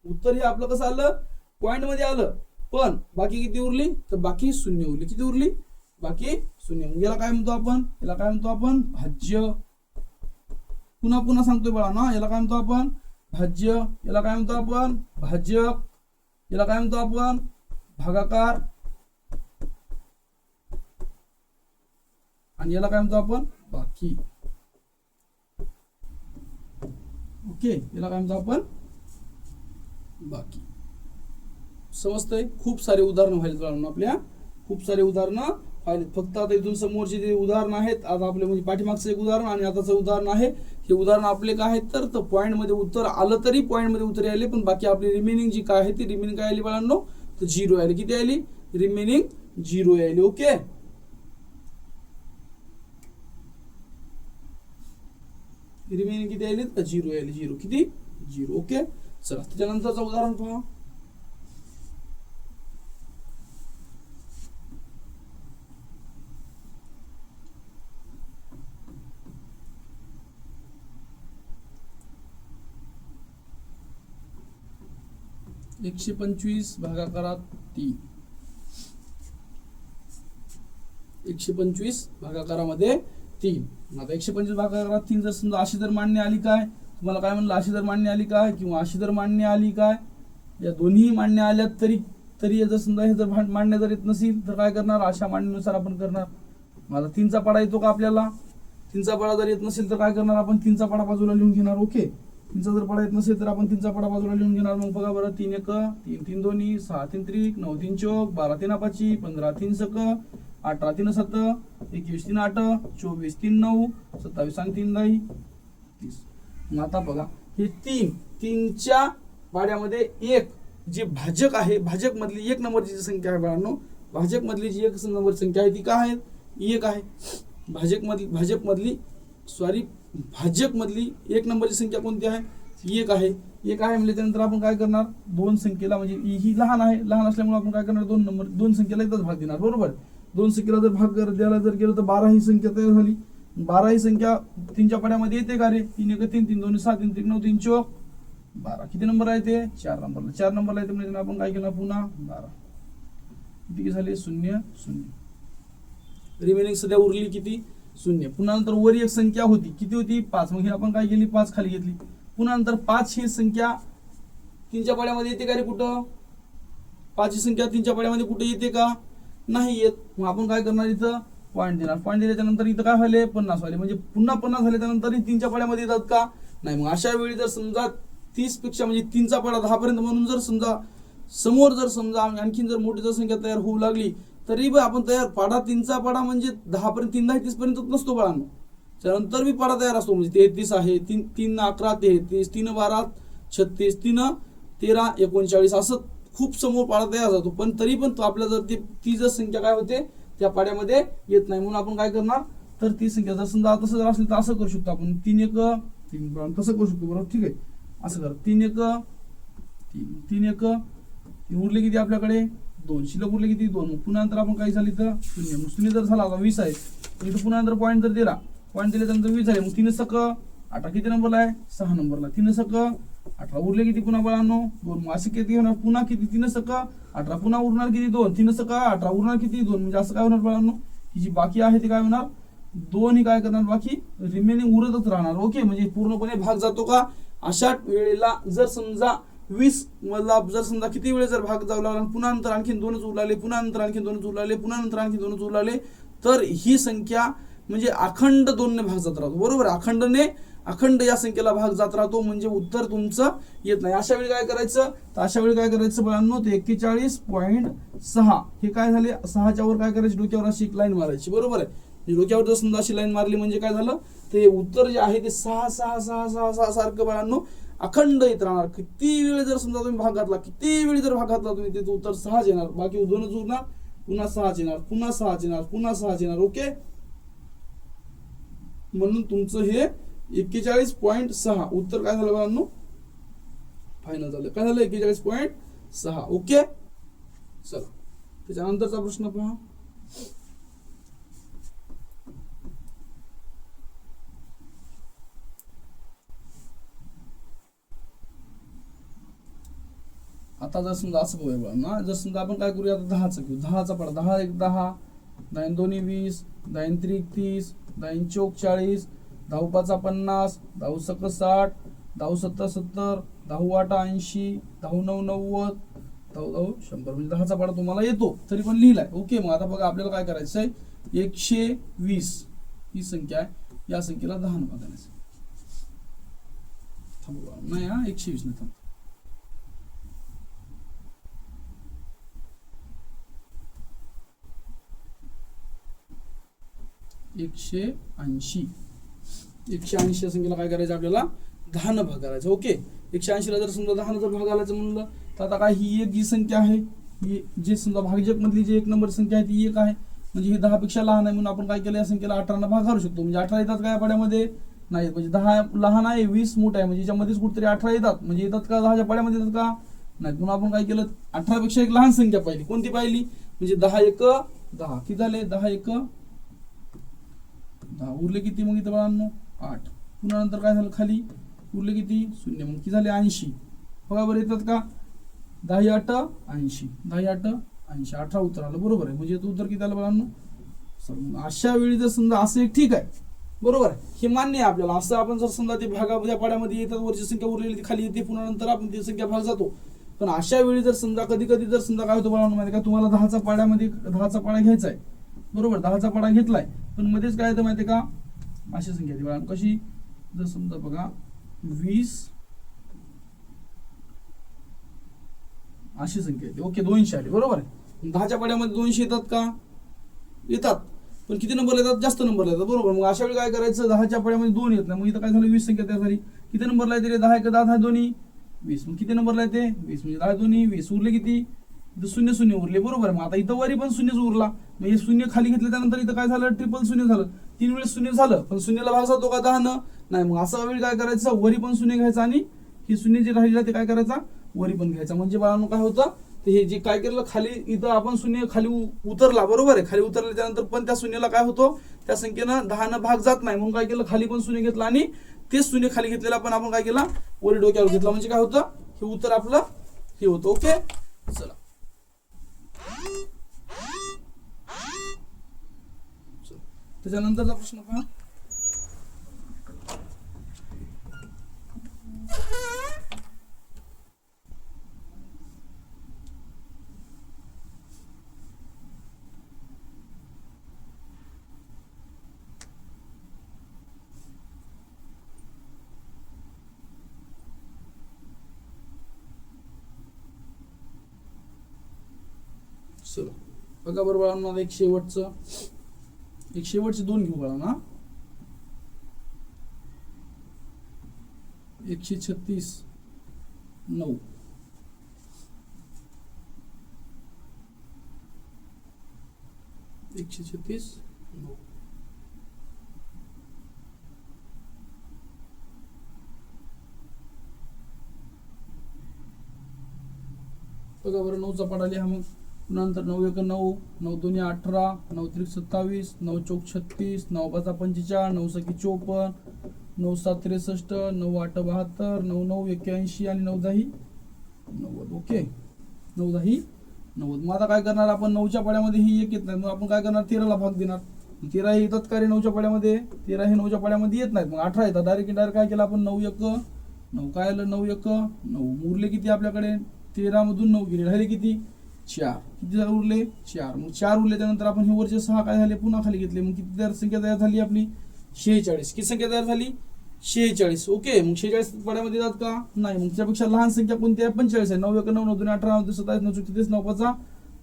उत्तर हे आपलं कसं आलं पॉईंट मध्ये आलं, पण बाकी किती उरली तर बाकी 0 उरली. किती उरली बाकी 0. याला काय म्हणतो आपण याला काय म्हणतो आपण भाज्य. पुन्हा पुन्हा सांगतोय बाळा ना, याला काय म्हणतो आपण भाज्य, याला काय म्हणतो आपण भाजक, याला काय म्हणतो आपण भागाकार, आणि याला काय म्हणतो आपण बाकी. ओके, याला काय म्हणतो आपण बाकी. समजतंय. खूप सारे उदाहरणं व्हायला आपल्या, खूप सारे उदाहरणं व्हायला. फक्त आता इथून समोरचे जे उदाहरणं आहेत, आता आपले म्हणजे पाठीमागचं एक उदाहरण आणि आताचं उदाहरण आहे, हे उदाहरण आपले काय आहेत तर पॉईंट मध्ये उत्तर आलं तरी पॉईंट मध्ये उत्तर आले, पण बाकी आपली रिमेनिंग जी काय आहे ती रिमेनिंग काय आली बाळांनो तर 0 आली. किती आली रिमेनिंग 0 आली. ओके, रिमेनिंग किती आली तर 0 आली. 0 किती 0. ओके, चला त्याच्यानंतरचं उदाहरण पहा. एकशे 125 भागाकारात 3. 125 भागाकारामध्ये 3. आता 125 भागाकारात 3 जर समजा अशी जर मांडणी आली काय, तुम्हाला काय म्हणलं अशी जर मांडणी आली काय किंवा अशी जर मांडणी आली काय, या दोन्ही मांडण्या आल्या तरी जर समजा हे जर मांडण्या जर येत नसेल तर काय करणार अशा मांडणीनुसार आपण करणार. मला 3चा पाडा येतो का आपल्याला, 3चा पाडा जर येत नसेल तर काय करणार आपण 3चा पाडा बाजूला लिहून घेणार. ओके, 3चा जर पाडा येत नसेल तर आपण 3चा पाडा बाजूला लिहून घेणार. मग बघा बरं 3 1 3 3 2 6 3 3 9 3 4 12 3 5 15 3 6 18 3 7 21 3 8 24 3 9 27 आणि 3 10 30. मग आता बघा हे 3च्या पाड्यामध्ये एक जी भाजक आहे, भाजक मधली 1 नंबरची जी संख्या आहे बाळांनो, भाजक मधली जी 1 नंबरची संख्या आहे ती काय आहे 1 आहे. भाजक मधली 1 नंबरची संख्या कोणती आहे 1 आहे. 1 आहे म्हणजे त्यानंतर आपण काय करणार दोन संख्येला, म्हणजे ही लहान आहे, लहान असल्यामुळे आपण काय करणार दोन संख्येला एकच भाग देणार. बरोबर, दोन संख्येला जर भाग द्यायला जर गेलं तर 12 ही संख्या तयार झाली. 12 ही संख्या 3च्या पाड्यामध्ये येते का रे, 3 1 3 3 2 6 3 3 9 3 4 12. किती नंबर आहे ते 4 नंबरला. 4 नंबरला येते म्हणजे आपण काय केलं पुन्हा 12. किती झाले 0 0. रिमेनिंग सध्या उरली किती 0. पुन्हा नंतर वर एक संख्या होती, किती होती 5. मग ही आपण काय केली 5 खाली घेतली. पुन्हा नंतर 5 ही संख्या 3च्या पाड्यामध्ये येते का रे कुठं, 5 ही संख्या 3च्या पाड्यामध्ये कुठे येते का नाही येत. मग आपण काय करणार इथं पॉईंट देणार. पॉईंट दिल्याच्या नंतर इथं काय झाले 50 वाले, म्हणजे पुन्हा 50 झाल्याच्या नंतर 3च्या पाड्यामध्ये येतात का नाही. मग अशा वेळी जर समजा 30 पेक्षा म्हणजे 3चा पाडा 10 पर्यंत म्हणून जर समजा समोर जर समजा आणखीन जर मोठी जर संख्या तयार होऊ लागली तरी आपण तयार पाडा 3चा पाडा म्हणजे 10 पर्यंत 3 10 30 पर्यंत नसतो बाळांनो. त्यानंतर बी पाडा तयार असतो, म्हणजे 33 आहे, 3 3 11 33, 3 12 36, 3 13 39 असं खूप समोर पाडा तयार जातो. पण तरी पण तो आपल्या जर ती जर संख्या काय होते त्या पाड्यामध्ये येत नाही. म्हणून आपण काय करणार तर ती संख्या जर समजा तसं जर असेल तर असं करू शकतो आपण 3 1 3 तसं करू शकतो. बरोबर, ठीक आहे, असं करा 3 1 3 1 3 उरले किती आपल्याकडे 2, शिल्लक उरले किती 2. पुन्हा नंतर आपण काय झाली तर 0. मग 0 जर झाला आता 20 आहे, इथं पुन्हा नंतर पॉईंट जर दिला, पॉईंट दिल्यानंतर 20 झाले. मग 3 सक 18 किती नंबरला आहे 6 नंबरला. 3 सक 18 उरले किती पुन्हा बाळांनो 2. मग असे किती होणार पुन्हा किती 3 सक 18 पुन्हा उरणार किती 2. 3 सक 18 उरणार किती 2. म्हणजे असं काय होणार बाळांनो ही जी बाकी आहे ती काय होणार 2 ही काय करणार बाकी रिमेनिंग उरतच राहणार. ओके, म्हणजे पूर्णपणे भाग जातो का अशा वेळेला जर समजा 20 मधला जर समजा किती वेळ जर भाग जाऊ लागला, पुन्हा नंतर आणखीन 2च उरलाले, पुन्हा नंतर आणखीन 2च उरलाले, पुन्हा नंतर आणखीन 2च उरलाले, तर ही संख्या म्हणजे अखंड 2 ने भाग जात राहतो. बरोबर, अखंड या संख्येला भाग जात राहतो, म्हणजे उत्तर तुमचं येत नाही. अशा वेळी काय करायचं तर अशा वेळी काय करायचं बाळांनो ते 41.6 हे काय झाले 6च्या वर काय करायचे डोक्यावर अशी एक लाईन मारायची. बरोबर आहे, डोक्यावर जर समजा अशी लाईन मारली म्हणजे काय झालं ते उत्तर जे आहे ते 6 6 6 6 6 सारखं बाळांनो अखंड येत राहणार. किती वेळ जर समजा तुम्ही भाग घातला, किती वेळी जर भाग घातला तुम्ही ते उत्तर 6 येणार. बाकी 2च उरणार, पुन्हा 6 येणार, पुन्हा 6 येणार, पुन्हा 6 येणार. ओके, म्हणून तुमचं हे 41.6 उत्तर काय झालं बाळांनो फायनल झालं. काय झालं 41.6. ओके, चला त्याच्यानंतरचा प्रश्न पहा. आता जर समजा असं बघूया बघा ना, जर समजा आपण काय करूया आता 10चा घेऊ, 10चा पाडा, 10 एक 10, 10 दोन्ही 20, 10 त्रिक 30, 10 चौक 40, 10 पाचा 50, 10 सक 60, 10 सत्तर 70, 10 8 80, 10 9 90, 10 10 100, म्हणजे 10चा पाडा तुम्हाला येतो तरी पण लिहिलाय. ओके, मग आता बघा आपल्याला काय करायचं आहे, 120 ही संख्या आहे, या संख्येला 10 ने भागायचं. थांबवा नाही हा, 120 नाही, थांब. 180 180 संख्येला काय करायचं आपल्याला 10 ने भाग करायचं. ओके, 180 ला जर समजा 10 ने जर भाग घालायचं म्हणलं तर आता काय ही एक जी संख्या आहे, ही जी समजा भागजक मधली जी एक नंबर संख्या आहे ती एक आहे, म्हणजे ही 10 पेक्षा लहान आहे म्हणून आपण काय केलं या संख्येला 18 ने भाग घालू शकतो. म्हणजे 18 येतात काय पाड्यामध्ये नाही, म्हणजे 10 लहान आहे 20 मोठा आहे, म्हणजे याच्यामध्येच कुठेतरी 18 येतात, म्हणजे येतात का 10च्या पाड्यामध्ये येतात का नाही. म्हणून आपण काय केलं 18 पेक्षा एक लहान संख्या पाहिली, कोणती पाहिली म्हणजे 10 1 10, किती झाले 10 1 10, उरले किती मग इथं बाळांनो 8, पुन्हा नंतर काय झालं खाली उरले किती 0, मग किती झाले 80. बघा बरं येतात का 10 8 80, 10 8 80, 18 उत्तर आलं बरोबर आहे. म्हणजे उत्तर किती आलं बाळांनो. अशा वेळी जर समजा असं एक ठीक आहे बरोबर आहे, हे मान्य आहे आपल्याला. असं आपण जर समजा ते भागाच्या पाड्यामध्ये येतात, वरची संख्या उरलेली खाली येते, पुन्हा नंतर आपण ती संख्या भाग जातो. पण अशा वेळी जर समजा कधी कधी जर समजा काय होतं बाळांनो माहिती का, तुम्हाला 10चा पाड्यामध्ये 10चा पाडा घ्यायचा आहे बरोबर, 10चा पाडा घेतलाय पण मध्येच काय येतं माहिती का, अशी संख्या येते बाळांनो कशी, जर समजा बघा 20 अशी संख्या येते. ओके 200 आली बरोबर आहे. 10च्या पाड्यामध्ये 200 येतात का येतात, पण किती नंबर येतात जास्त नंबर येतात बरोबर. मग अशा वेळी काय करायचं 10च्या पाड्यामध्ये 2 येत नाही, मग इथं काय झालं 20 संख्या तयार झाली. किती नंबरला येते 10 1 10, 10 दोन्ही 20, मग किती नंबरला येते 20, म्हणजे 10 दोन्ही 20, उरले किती इथं 0 0 उरले बरोबर. मग आता इथं वरी पण 0 उरला, मग हे 0 खाली घेतलं त्यानंतर इथं काय झालं ट्रिपल 0 झालं, 3 वेळेस 0 झालं, पण 0ला भाग जातो का 10 न नाही. मग असा वेळी काय करायचं वरी पण 0 घ्यायचा आणि ही 0 जे राहिलेला ते काय करायचा वरी पण घ्यायचा. म्हणजे बाळांनो काय होतं ते हे जे काय केलं खाली इथं आपण 0 खाली उतरला बरोबर आहे, खाली उतरल्या त्यानंतर पण त्या 0ला काय होतो त्या संख्येनं 10 न भाग जात नाही, म्हणून काय केलं खाली पण 0 घेतला आणि तेच 0 खाली घेतलेला पण आपण काय केला वरी डोक्यावर घेतला. म्हणजे काय होतं हे उत्तर आपलं हे होतं. ओके चला त्याच्यानंतरचा प्रश्न पहा, बघा बरोबर मला एक शेवटचे 2 घेऊ बघा ना. 136 9, 136 9, बघा बरं 9चा पाडा लिहा. मग नंतर 9 1 9, 9 2 18, 9 3 27, 9 चौक 36, 9 5 45, 9 6 54, 9 7 63, 9 8 72, 9 9 81 आणि 9 10 90. ओके 9 10 90. मग आता काय करणार आपण 9च्या पाड्यामध्ये ही एक येत नाही, मग आपण काय करणार 13ला भाग देणार. 13 हे येतात का रे 9च्या पाड्यामध्ये, 13 हे 9च्या पाड्यामध्ये येत नाहीत, मग 18 येतात. डायरेक्ट काय केलं आपण 9 1 9, काय आलं 9 1 9, उरले किती आपल्याकडे 13 मधून 9 गेले राहिले किती 4, किती उरले 4, मग 4 उरले त्यानंतर आपण हे वरचे 6 काय झाले पुन्हा खाली घेतले, मग किती संख्या तयार झाली आपली 46. किती संख्या तयार झाली 46. ओके मग 46 पाड्यामध्ये येतात का नाही, मग त्याच्यापेक्षा लहान संख्या कोणती आहे 45 आहे. 9 1 9 9 2 18 9 27 9 34 9 5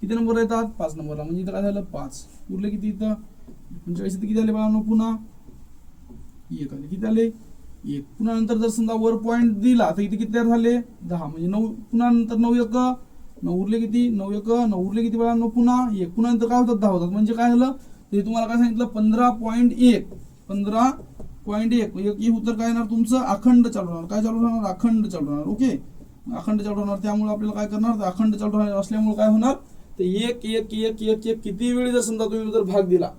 किती नंबर येतात 5 नंबरला, म्हणजे इथं काय झालं 5, उरले किती इथं 45 किती झाले बाळांनो पुन्हा 1 आले, किती आले 1. पुन्हा नंतर जर समजा वर पॉईंट दिला तर इथे किती तयार झाले 10, म्हणजे 9 पुन्हा नंतर 9 1 9 उरले किती 9 1 9 उरले किती बाळांनो पुन्हा 1, पुन्हा नंतर काय होतात 10 होतात. म्हणजे काय झालं ते तुम्हाला काय सांगितलं 15.1 15.1 हे उत्तर काय येणार तुमचं अखंड चालू राहणार. काय चालू राहणार अखंड चालू राहणार. ओके अखंड चालू राहणार, त्यामुळे आपल्याला काय करणार तर अखंड चालू राहणार असल्यामुळे काय होणार तर 1 1 1 1 1 किती वेळी जर समजा तुम्ही जर भाग दिला,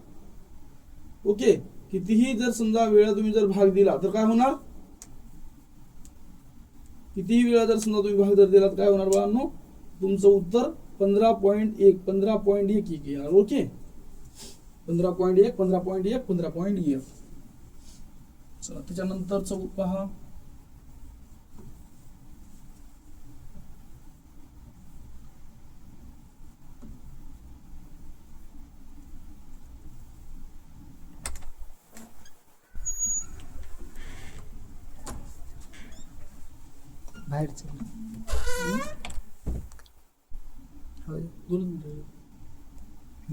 ओके कितीही जर समजा वेळा तुम्ही जर भाग दिला तर काय होणार, कितीही वेळा जर समजा तुम्ही भाग जर दिला तर काय होणार बाळांनो तुमचं उत्तर 15.1 15.1 येणार. ओके 15.1 15.1 15.1. चला त्याच्यानंतरचं पहा. बाहेर चल.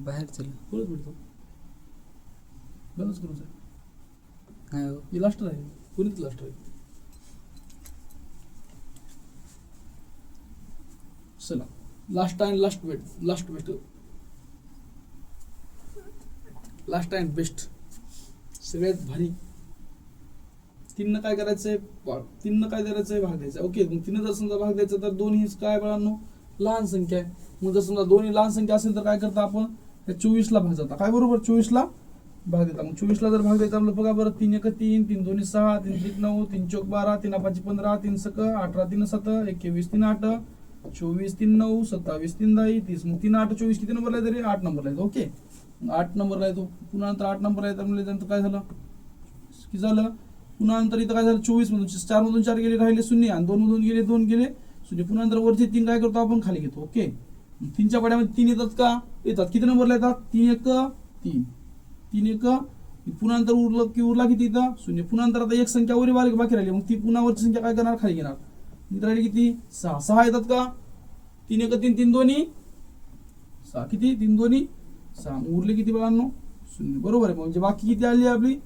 बाहेर चल. बंदच करू सर. नाही हो. हे लास्ट आहे. कोणीच लास्ट आहे. चला last and last best last and best सगळ्यात भारी. तीननं काय करायचंय भाग द्यायचा. ओके मग तीन जर समजा भाग द्यायचा तर दोन्ही काय बाळांनो लहान संख्या आहे. मग जर समजा दोन्ही लहान संख्या असेल तर काय करता आपण या 24 ला भाग जाता. काय बरोबर 24 ला भाग देता. मग 24 ला जर भाग द्यायचा आपलं बघा बरं. 3 1 3 3 2 6 3 3 9 3 4 12 3 5 15 3 6 18 3 7 21 3 8 24 3 9 27 3 10 30. मग 3 8 24 किती नंबरला आहे तरी 8 नंबरला आहे. ओके 8 नंबरला आहे तो. पुन्हा नंतर 8 नंबर आहे त्यानंतर काय झालं किती झालं. पुन्हा नंतर इथं काय झालं 24 मधून 4 मधून 4 गेले राहिले शून्य आणि 2 मधून गेले 2 गेले शून्य. पुन्हा नंतर वरचे 3 काय करतो आपण खाली घेतो. ओके 3च्या पाड्यामध्ये 3 येतात का येतात. किती नंबरला येतात 3 1 3 3 1. पुन्हा नंतर उरला किती येतं शून्य. पुन्हा नंतर आता एक संख्या वरी बाकी राहिली. मग ती पुन्हा वरची संख्या काय करणार खाली घेणार. इथं राहिली किती 6 6 येतात का 3 1 3 3 2 6 किती 3 2 6. उरले किती बाळांनो शून्य. बरोबर आहे. म्हणजे बाकी किती आली आपली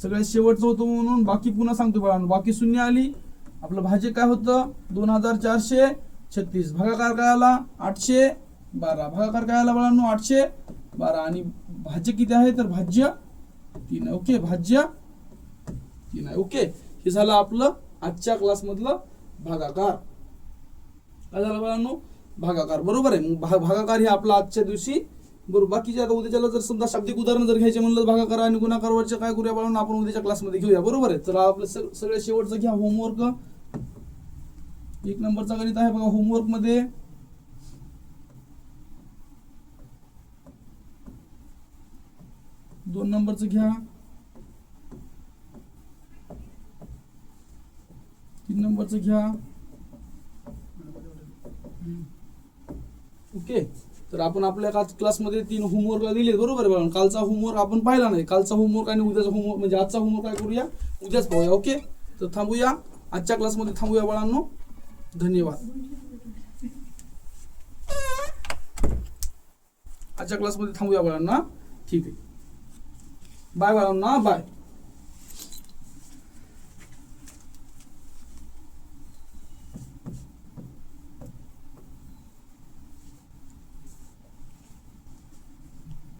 सगळ्यात शेवटचं होतं म्हणून बाकी पुन्हा सांगतो बाळांनो. बाकी शून्य आली. आपलं भाज्य काय होतं 2436. भागाकार काय आला 812. भागाकार काय आला बाळांनो 812. आणि भाज्य किती आहे तर भाज्य 3 आहे. ओके भाज्य 3 आहे. ओके हे झालं आपलं आजच्या क्लास मधलं भागाकार. काय झालं बाळांनो भागाकार. बरोबर आहे. मग भागाकार हे आपला आजच्या दिवशी बरोबर. बाकीचे आता उद्याच्याला जर समजा शाब्दिक उदाहरण जर घ्यायचे म्हणलं भागाकार आणि गुणाकार वरचे काय करूया बाळांनो आपण उद्याच्या क्लासमध्ये घेऊया. बरोबर आहे. तर आपलं सगळ्या शेवटचं घ्या होमवर्क. 1 नंबरचा गणित आहे बघा होमवर्क मध्ये. दोन नंबरचं घ्या. 3 नंबरचं घ्या. ओके तर आपण आपल्या क्लासमध्ये 3 होमवर्क दिले. बरोबर आहे. कालचा होमवर्क आपण पाहिला नाही. कालचा होमवर्क आणि उद्याचा होमवर्क म्हणजे आजचा होमवर्क काय करूया उद्याच पाहूया. ओके तर थांबूया आजच्या क्लासमध्ये थांबूया बाळांनो. धन्यवाद. आजच्या क्लासमध्ये थांबूया बाळांना. ठीक आहे. बाय बाळांना बाय.